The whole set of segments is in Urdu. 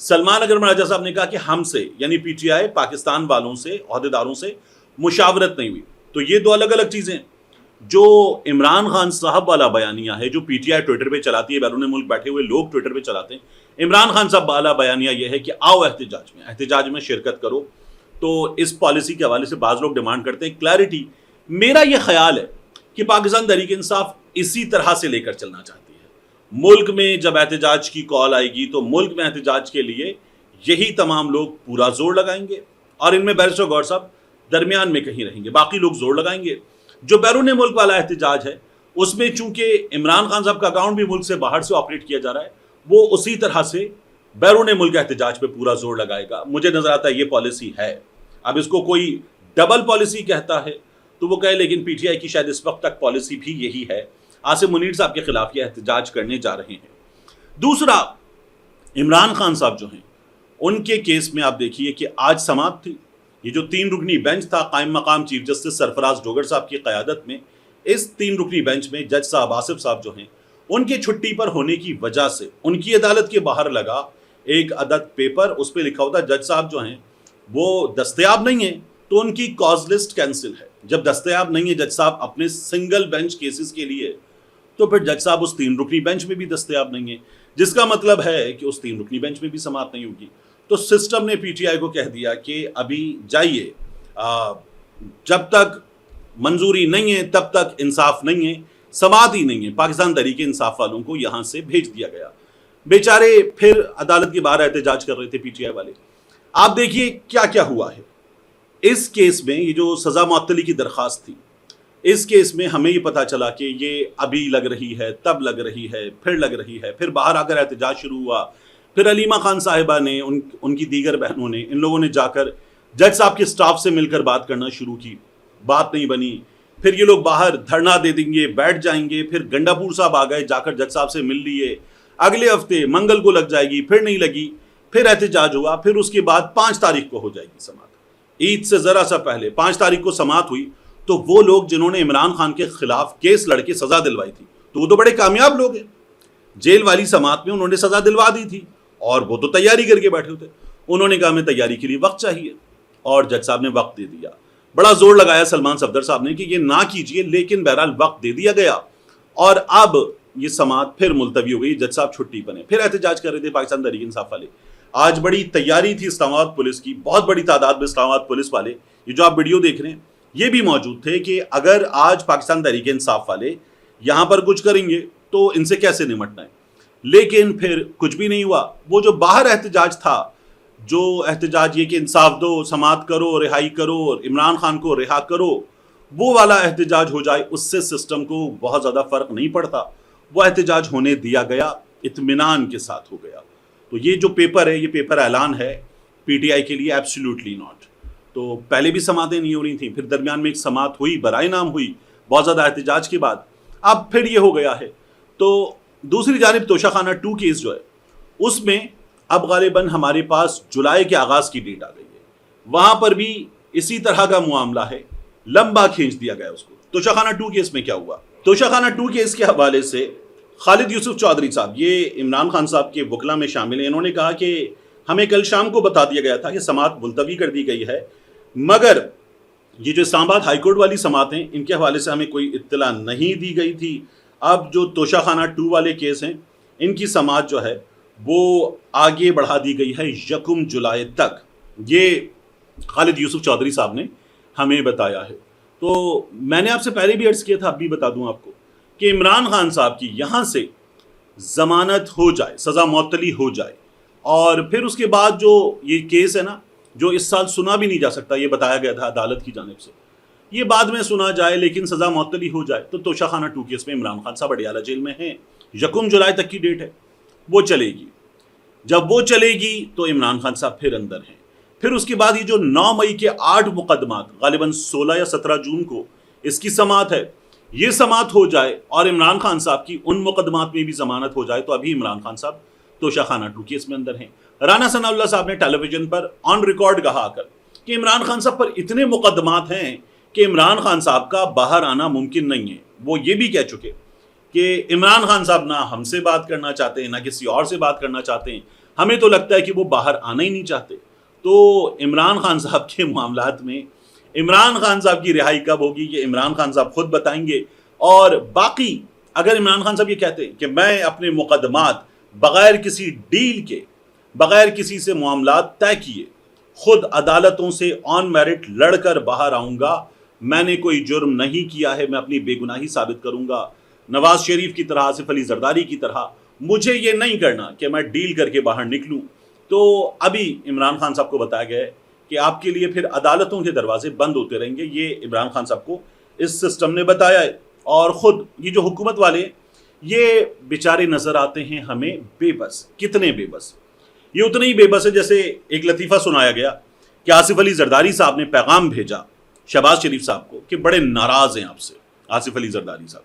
سلمان اکرم راجہ صاحب نے کہا کہ ہم سے یعنی پی ٹی آئی پاکستان والوں سے عہدیداروں سے مشاورت نہیں ہوئی. تو یہ دو الگ الگ چیزیں ہیں. جو عمران خان صاحب والا بیانیہ ہے جو پی ٹی آئی ٹویٹر پہ چلاتی ہے, بیرون ملک بیٹھے ہوئے لوگ ٹویٹر پہ چلاتے ہیں, عمران خان صاحب والا بیانیہ یہ ہے کہ آؤ احتجاج میں شرکت کرو. تو اس پالیسی کے حوالے سے بعض لوگ ڈیمانڈ کرتے ہیں کلیئرٹی. میرا یہ خیال ہے کہ پاکستان تحریک انصاف اسی طرح سے لے کر چلنا چاہتی ہے. ملک میں جب احتجاج کی کال آئے گی تو ملک میں احتجاج کے لیے یہی تمام لوگ پورا زور لگائیں گے, اور ان میں بیرسٹر گور صاحب درمیان میں کہیں رہیں گے, باقی لوگ زور لگائیں گے. جو بیرون ملک والا احتجاج ہے اس میں چونکہ عمران خان صاحب کا اکاؤنٹ بھی ملک سے باہر سے آپریٹ کیا جا رہا ہے, وہ اسی طرح سے بیرون ملک احتجاج پہ پورا زور لگائے گا. مجھے نظر آتا ہے یہ پالیسی ہے. اب اس کو کوئی ڈبل پالیسی کہتا ہے تو وہ کہے, لیکن پی ٹی آئی کی شاید اس وقت تک پالیسی بھی یہی ہے. عاصم منیر صاحب کے خلاف یہ احتجاج کرنے جا رہے ہیں. دوسرا, عمران خان صاحب جو ہیں ان کے کیس میں آپ دیکھیے کہ آج سماعت تھی. یہ جو 3 رکنی بینچ تھا قائم مقام چیف جسٹس سرفراز ڈوگر صاحب کی قیادت میں, اس 3 رکنی بینچ میں جج صاحب آصف صاحب جو ہیں ان کے چھٹی پر ہونے کی وجہ سے ان کی عدالت کے باہر لگا ایک عدد پیپر, اس پہ لکھا ہوتا جج صاحب جو ہیں وہ دستیاب نہیں ہیں تو ان کی کاز لسٹ کینسل ہے. جب دستیاب نہیں ہے جج صاحب اپنے سنگل بینچ کیسز کے لیے, تو پھر جج صاحب اس 3 رکنی بینچ میں بھی دستیاب نہیں ہے, جس کا مطلب ہے کہ اس 3 رکنی بینچ میں بھی سماعت نہیں ہوگی. تو سسٹم نے پی ٹی آئی کو کہہ دیا کہ ابھی جائیے, جب تک منظوری نہیں ہے تب تک انصاف نہیں ہے, سماعت ہی نہیں ہے. پاکستان تحریک انصاف والوں کو یہاں سے بھیج دیا گیا. بیچارے پھر عدالت کے باہر احتجاج کر رہے تھے پی ٹی آئی والے. آپ دیکھیے کیا کیا ہوا ہے اس کیس میں. یہ جو سزا معطلی کی درخواست تھی, اس کیس میں ہمیں یہ پتا چلا کہ یہ ابھی لگ رہی ہے, تب لگ رہی ہے, پھر لگ رہی ہے, پھر باہر آ کر احتجاج شروع ہوا. پھر علیمہ خان صاحبہ نے, ان کی دیگر بہنوں نے, ان لوگوں نے جا کر جج صاحب کے سٹاف سے مل کر بات کرنا شروع کی, بات نہیں بنی. پھر یہ لوگ باہر دھرنا دے دیں گے, بیٹھ جائیں گے. پھر گنڈا پور صاحب آ گئے, جا کر جج صاحب سے مل لیے. اگلے ہفتے منگل کو لگ جائے گی, پھر نہیں لگی, پھر احتجاج ہوا. پھر اس کے بعد 5 تاریخ کو ہو جائے گی سماعت. عید سے ذرا سا پہلے 5 تاریخ کو سماعت ہوئی. تو وہ لوگ جنہوں نے عمران خان کے خلاف کیس لڑ کے سزا دلوائی تھی, تو وہ تو بڑے کامیاب لوگ ہیں. جیل والی سماعت میں انہوں نے سزا دلوا دی تھی, اور وہ تو تیاری کر کے بیٹھے ہوتے. انہوں نے کہا ہمیں تیاری کے لیے وقت چاہیے, اور جج صاحب نے وقت دے دیا. بڑا زور لگایا سلمان صفدر صاحب نے کہ یہ نہ کیجئے, لیکن بہرحال وقت دے دیا گیا. اور اب یہ سماعت پھر ملتوی ہو گئی. جج صاحب چھٹی پر ہیں, پھر احتجاج کر رہے تھے پاکستان تحریک انصاف والے. آج بڑی تیاری تھی اسلام آباد پولیس کی, بہت بڑی تعداد میں اسلام آباد پولیس والے, یہ جو آپ ویڈیو دیکھ رہے ہیں, یہ بھی موجود تھے کہ اگر آج پاکستان تحریک انصاف والے یہاں پر کچھ کریں گے تو ان سے کیسے نمٹنا ہے. لیکن پھر کچھ بھی نہیں ہوا. وہ جو باہر احتجاج تھا, جو احتجاج یہ کہ انصاف دو, سماعت کرو, رہائی کرو, عمران خان کو رہا کرو, وہ والا احتجاج ہو جائے, اس سے سسٹم کو بہت زیادہ فرق نہیں پڑتا. وہ احتجاج ہونے دیا گیا, اطمینان کے ساتھ ہو گیا. تو یہ جو پیپر ہے, یہ پیپر اعلان ہے پی ٹی آئی کے لیے ایبسلیوٹلی ناٹ. تو پہلے بھی سماعتیں نہیں ہو رہی تھیں, پھر درمیان میں ایک سماعت ہوئی, برائے نام ہوئی بہت زیادہ احتجاج کے بعد, اب پھر یہ ہو گیا ہے. تو دوسری جانب توشہ خانہ 2 کیس جو ہے, اس میں اب غالباً ہمارے پاس جولائی کے آغاز کی ڈیٹ آ گئی ہے. وہاں پر بھی اسی طرح کا معاملہ ہے, لمبا کھینچ دیا گیا اس کو. توشہ خانہ 2 کیس میں کیا ہوا؟ توشہ خانہ 2 کیس کے حوالے سے خالد یوسف چودھری صاحب, یہ عمران خان صاحب کے وکلا میں شامل ہیں, انہوں نے کہا کہ ہمیں کل شام کو بتا دیا گیا تھا کہ سماعت ملتوی کر دی گئی ہے, مگر یہ جو اسلام آباد ہائی کورٹ والی سماعتیں, ان کے حوالے سے ہمیں کوئی اطلاع نہیں دی گئی تھی. اب جو توشہ خانہ 2 والے کیس ہیں, ان کی سماعت جو ہے وہ آگے بڑھا دی گئی ہے 1 جولائی تک. یہ خالد یوسف چودھری صاحب نے ہمیں بتایا ہے. تو میں نے آپ سے پہلے بھی عرض کیا تھا, اب بھی بتا دوں آپ کو کہ عمران خان صاحب کی یہاں سے ضمانت ہو جائے, سزا معطلی ہو جائے, اور پھر اس کے بعد جو یہ کیس ہے نا, جو اس سال سنا بھی نہیں جا سکتا, یہ بتایا گیا تھا عدالت کی جانب سے, یہ بعد میں سنا جائے لیکن سزا معطلی ہو جائے. تو توشہ خانہ 2 کیس میں عمران خان صاحب اڈیالہ جیل میں ہیں. 1 جولائی تک کی ڈیٹ ہے, وہ چلے گی. جب وہ چلے گی تو عمران خان صاحب پھر اندر ہیں. پھر اس کے بعد یہ جو 9 مئی کے 8 مقدمات, غالباً 16 یا 17 جون کو اس کی سماعت ہے, یہ سماعت ہو جائے اور عمران خان صاحب کی ان مقدمات میں بھی ضمانت ہو جائے, تو ابھی عمران خان صاحب توشہ خانہ 2 کیس میں اندر ہیں. رانا ثناء اللہ صاحب نے ٹیلی ویژن پر آن ریکارڈ کہا کر کہ عمران خان صاحب پر اتنے مقدمات ہیں کہ عمران خان صاحب کا باہر آنا ممکن نہیں ہے. وہ یہ بھی کہہ چکے کہ عمران خان صاحب نہ ہم سے بات کرنا چاہتے ہیں, نہ کسی اور سے بات کرنا چاہتے ہیں, ہمیں تو لگتا ہے کہ وہ باہر آنا ہی نہیں چاہتے. تو عمران خان صاحب کے معاملات میں عمران خان صاحب کی رہائی کب ہوگی یہ عمران خان صاحب خود بتائیں گے. اور باقی اگر عمران خان صاحب یہ کہتے ہیں کہ میں اپنے مقدمات بغیر کسی ڈیل کے, بغیر کسی سے معاملات طے کیے خود عدالتوں سے آن میرٹ لڑ کر باہر آؤں گا, میں نے کوئی جرم نہیں کیا ہے, میں اپنی بے گناہی ثابت کروں گا, نواز شریف کی طرح, آصف علی زرداری کی طرح, مجھے یہ نہیں کرنا کہ میں ڈیل کر کے باہر نکلوں. تو ابھی عمران خان صاحب کو بتایا گیا ہے کہ آپ کے لیے پھر عدالتوں کے دروازے بند ہوتے رہیں گے. یہ عمران خان صاحب کو اس سسٹم نے بتایا ہے. اور خود یہ جو حکومت والے یہ بیچارے نظر آتے ہیں ہمیں بے بس. کتنے بے بس؟ یہ اتنے ہی بے بس ہے جیسے ایک لطیفہ سنایا گیا کہ آصف علی زرداری صاحب نے پیغام بھیجا شہباز شریف صاحب کو کہ بڑے ناراض ہیں آپ سے آصف علی زرداری صاحب.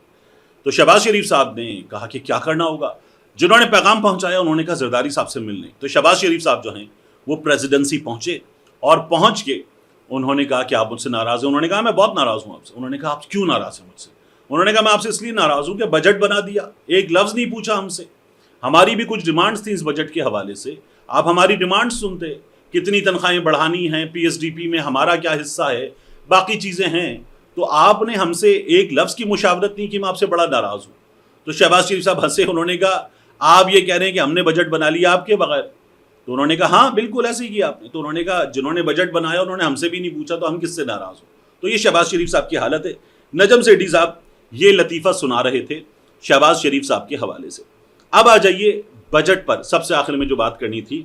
تو شہباز شریف صاحب نے کہا کہ کیا کرنا ہوگا. جنہوں نے پیغام پہنچایا انہوں نے کہا زرداری صاحب سے ملنے. تو شہباز شریف صاحب جو ہیں وہ پریزیڈنسی پہنچے اور پہنچ کے انہوں نے کہا کہ آپ مجھ سے ناراض ہیں. انہوں نے کہا میں بہت ناراض ہوں آپ سے. انہوں نے کہا آپ کیوں ناراض ہیں مجھ سے؟ انہوں نے کہا میں آپ سے اس لیے ناراض ہوں کہ بجٹ بنا دیا, ایک لفظ نہیں پوچھا ہم سے. ہماری بھی کچھ ڈیمانڈز تھیں اس بجٹ کے حوالے سے, آپ ہماری ڈیمانڈز سنتے, کتنی تنخواہیں بڑھانی ہیں, پی ایس ڈی پی میں ہمارا کیا حصہ ہے, باقی چیزیں ہیں. تو آپ نے ہم سے ایک لفظ کی مشاورت نہیں کی, میں آپ سے بڑا ناراض ہوں. تو شہباز شریف صاحب ہنسے. انہوں نے کہا آپ یہ کہہ رہے ہیں کہ ہم نے بجٹ بنا لیا آپ کے بغیر؟ تو انہوں نے کہا ہاں بالکل ایسے ہی کیا آپ نے. تو انہوں نے کہا جنہوں نے بجٹ بنایا انہوں نے ہم سے بھی نہیں پوچھا تو ہم کس سے ناراض ہوں. تو یہ شہباز شریف صاحب کی حالت ہے. نجم سیٹھی صاحب یہ لطیفہ سنا رہے تھے شہباز شریف صاحب کے حوالے سے. اب آ جائیے بجٹ پر. سب سے آخر میں جو بات کرنی تھی,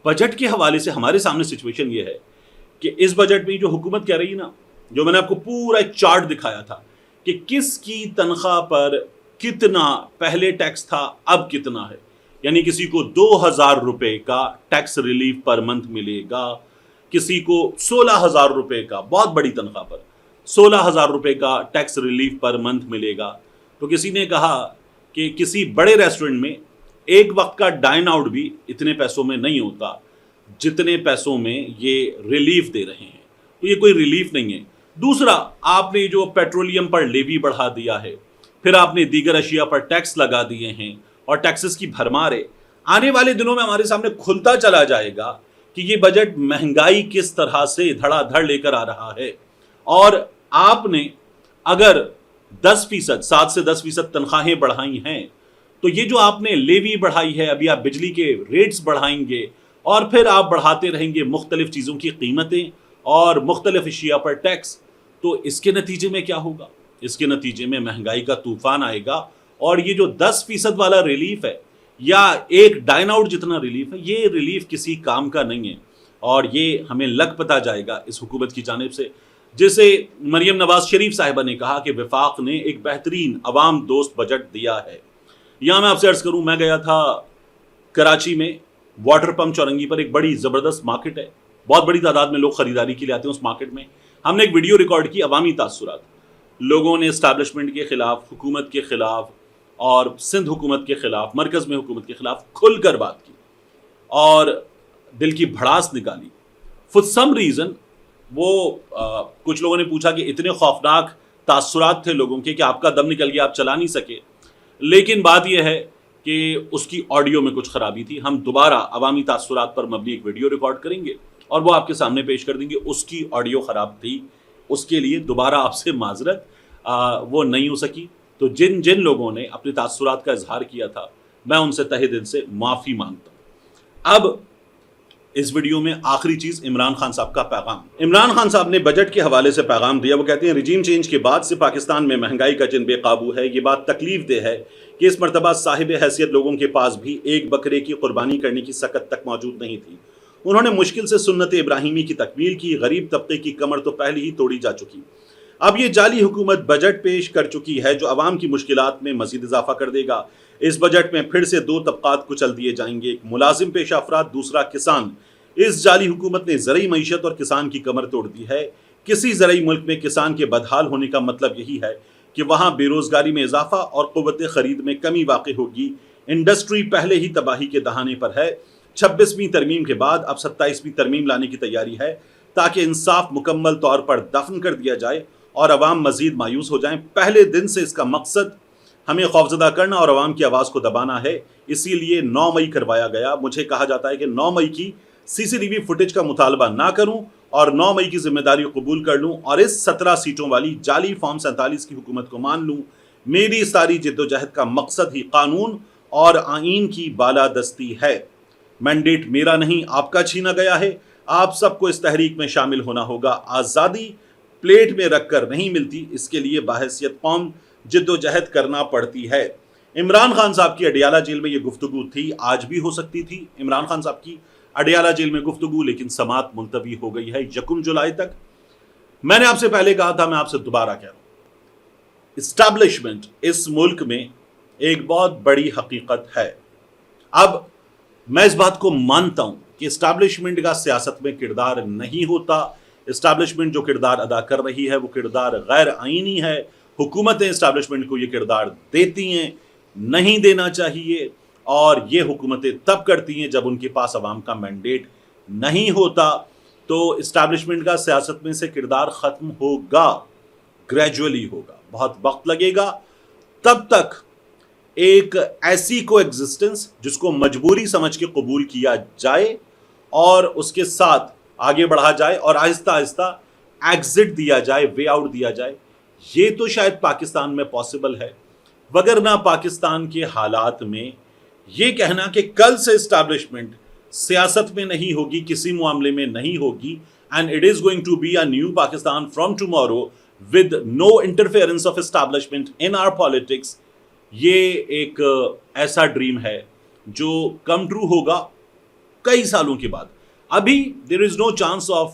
بجٹ کے حوالے سے ہمارے سامنے سچویشن یہ ہے کہ اس بجٹ میں جو حکومت کہہ رہی نا, جو میں نے آپ کو پورا ایک چارٹ دکھایا تھا کہ کس کی تنخواہ پر کتنا پہلے ٹیکس تھا اب کتنا ہے, یعنی کسی کو 2000 روپے کا ٹیکس ریلیف پر منتھ ملے گا, کسی کو 16,000 روپے کا, بہت بڑی تنخواہ پر 16,000 روپے کا ٹیکس ریلیف پر منتھ ملے گا. تو کسی نے کہا کہ کسی بڑے ریسٹورنٹ میں ایک وقت کا ڈائن آؤٹ بھی اتنے پیسوں میں نہیں ہوتا جتنے پیسوں میں یہ ریلیف دے رہے ہیں. تو یہ کوئی ریلیف نہیں ہے. دوسرا, آپ نے جو پیٹرولیم پر لیوی بڑھا دیا ہے, پھر آپ نے دیگر اشیاء پر ٹیکس لگا دیے ہیں اور ٹیکسز کی بھرمار ہے. آنے والے دنوں میں ہمارے سامنے کھلتا چلا جائے گا کہ یہ بجٹ مہنگائی کس طرح سے دھڑا دھڑ لے کر آ رہا ہے. اور آپ نے اگر 10%, 7 سے 10% تنخواہیں بڑھائی ہیں, تو یہ جو آپ نے لیوی بڑھائی ہے, ابھی آپ بجلی کے ریٹس بڑھائیں گے اور پھر آپ بڑھاتے رہیں گے مختلف چیزوں کی قیمتیں اور مختلف اشیاء پر ٹیکس, تو اس کے نتیجے میں کیا ہوگا؟ اس کے نتیجے میں مہنگائی کا طوفان آئے گا. اور یہ جو 10% والا ریلیف ہے یا ایک ڈائن آؤٹ جتنا ریلیف ہے, یہ ریلیف کسی کام کا نہیں ہے. اور یہ ہمیں لگ پتا جائے گا اس حکومت کی جانب سے. جیسے مریم نواز شریف صاحبہ نے کہا کہ وفاق نے ایک بہترین عوام دوست بجٹ دیا ہے. یہاں میں آپ سے عرض کروں, میں گیا تھا کراچی میں, واٹر پمپ چورنگی پر ایک بڑی زبردست مارکیٹ ہے, بہت بڑی تعداد میں لوگ خریداری کے لیے آتے ہیں اس مارکیٹ میں. ہم نے ایک ویڈیو ریکارڈ کی, عوامی تاثرات. لوگوں نے اسٹیبلشمنٹ کے خلاف, حکومت کے خلاف اور سندھ حکومت کے خلاف, مرکز میں حکومت کے خلاف کھل کر بات کی اور دل کی بھڑاس نکالی. فور سم ریزن وہ کچھ لوگوں نے پوچھا کہ اتنے خوفناک تاثرات تھے لوگوں کے کہ آپ کا دم نکل گیا, آپ چلا نہیں سکے. لیکن بات یہ ہے کہ اس کی آڈیو میں کچھ خرابی تھی. ہم دوبارہ عوامی تاثرات پر مبنی ایک ویڈیو ریکارڈ کریں گے اور وہ آپ کے سامنے پیش کر دیں گے. اس کی آڈیو خراب تھی, اس کے لیے دوبارہ آپ سے معذرت, وہ نہیں ہو سکی. تو جن لوگوں نے اپنے تاثرات کا اظہار کیا تھا, میں ان سے تہہ دل سے معافی مانگتا ہوں. اب اس ویڈیو میں آخری چیز عمران خان صاحب کا پیغام. عمران خان صاحب نے بجٹ کے حوالے سے پیغام دیا. وہ کہتے ہیں رجیم چینج کے بعد سے پاکستان میں مہنگائی کا جن بے قابو ہے. یہ بات تکلیف دہ ہے کہ اس مرتبہ صاحب حیثیت لوگوں کے پاس بھی ایک بکرے کی قربانی کرنے کی سکت تک موجود نہیں تھی. انہوں نے مشکل سے سنت ابراہیمی کی تکمیل کی. غریب طبقے کی کمر تو پہلے ہی توڑی جا چکی. اب یہ جعلی حکومت بجٹ پیش کر چکی ہے جو عوام کی مشکلات میں مزید اضافہ کر دے گا. اس بجٹ میں پھر سے 2 طبقات کچل دیے جائیں گے, ایک ملازم پیشہ افراد, دوسرا کسان. اس جعلی حکومت نے زرعی معیشت اور کسان کی کمر توڑ دی ہے. کسی زرعی ملک میں کسان کے بدحال ہونے کا مطلب یہی ہے کہ وہاں بے روزگاری میں اضافہ اور قوت خرید میں کمی واقع ہوگی. انڈسٹری پہلے ہی تباہی کے دہانے پر ہے. 26ویں ترمیم کے بعد اب 27ویں ترمیم لانے کی تیاری ہے تاکہ انصاف مکمل طور پر دفن کر دیا جائے اور عوام مزید مایوس ہو جائیں. پہلے دن سے اس کا مقصد ہمیں خوفزدہ کرنا اور عوام کی آواز کو دبانا ہے، اسی لیے 9 مئی کروایا گیا۔ مجھے کہا جاتا ہے کہ 9 مئی کی CCTV فوٹیج کا مطالبہ نہ کروں اور 9 مئی کی ذمہ داری قبول کر لوں اور اس 17 سیٹوں والی جعلی فارم 47 کی حکومت کو مان لوں۔ میری ساری جدوجہد کا مقصد ہی قانون اور آئین کی بالادستی ہے۔ مینڈیٹ میرا نہیں، آپ کا چھینا گیا ہے۔ آپ سب کو اس تحریک میں شامل ہونا ہوگا۔ آزادی پلیٹ میں رکھ کر نہیں ملتی، اس کے لیے بحیثیت قوم جدوجہد کرنا پڑتی ہے۔ عمران خان صاحب کی اڈیالہ جیل میں یہ گفتگو تھی، آج بھی ہو سکتی تھی عمران خان صاحب کی اڈیالہ جیل میں گفتگو، لیکن سماعت ملتوی ہو گئی ہے 1 جولائی تک۔ میں نے آپ سے پہلے کہا تھا، میں آپ سے دوبارہ کہہ رہا ہوں، اسٹیبلشمنٹ اس ملک میں ایک بہت بڑی حقیقت ہے۔ اب میں اس بات کو مانتا ہوں کہ اسٹیبلشمنٹ کا سیاست میں کردار نہیں ہوتا۔ اسٹیبلشمنٹ جو کردار ادا کر رہی ہے وہ کردار غیر آئینی ہے۔ حکومتیں اسٹیبلشمنٹ کو یہ کردار دیتی ہیں، نہیں دینا چاہیے، اور یہ حکومتیں تب کرتی ہیں جب ان کے پاس عوام کا مینڈیٹ نہیں ہوتا۔ تو اسٹیبلشمنٹ کا سیاست میں سے کردار ختم ہوگا، گریجولی ہوگا، بہت وقت لگے گا۔ تب تک ایک ایسی کو ایگزسٹنس جس کو مجبوری سمجھ کے قبول کیا جائے اور اس کے ساتھ آگے بڑھا جائے اور آہستہ آہستہ ایگزٹ دیا جائے، وے آؤٹ دیا جائے، یہ تو شاید پاکستان میں پاسبل ہے۔ وگرنہ پاکستان کے حالات میں یہ کہنا کہ کل سے اسٹیبلشمنٹ سیاست میں نہیں ہوگی، کسی معاملے میں نہیں ہوگی، and it is going to be a new Pakistan from tomorrow with no interference of establishment in our politics, یہ ایک ایسا ڈریم ہے جو کم ٹرو ہوگا کئی سالوں کے بعد۔ ابھی there is no chance of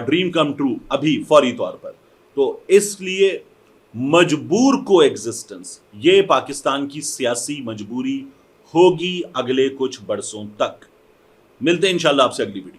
dream come true, ابھی فوری طور پر۔ تو اس لیے مجبور کو ایگزسٹنس یہ پاکستان کی سیاسی مجبوری ہوگی اگلے کچھ برسوں تک۔ ملتے ہیں انشاءاللہ آپ سے اگلی ویڈیو۔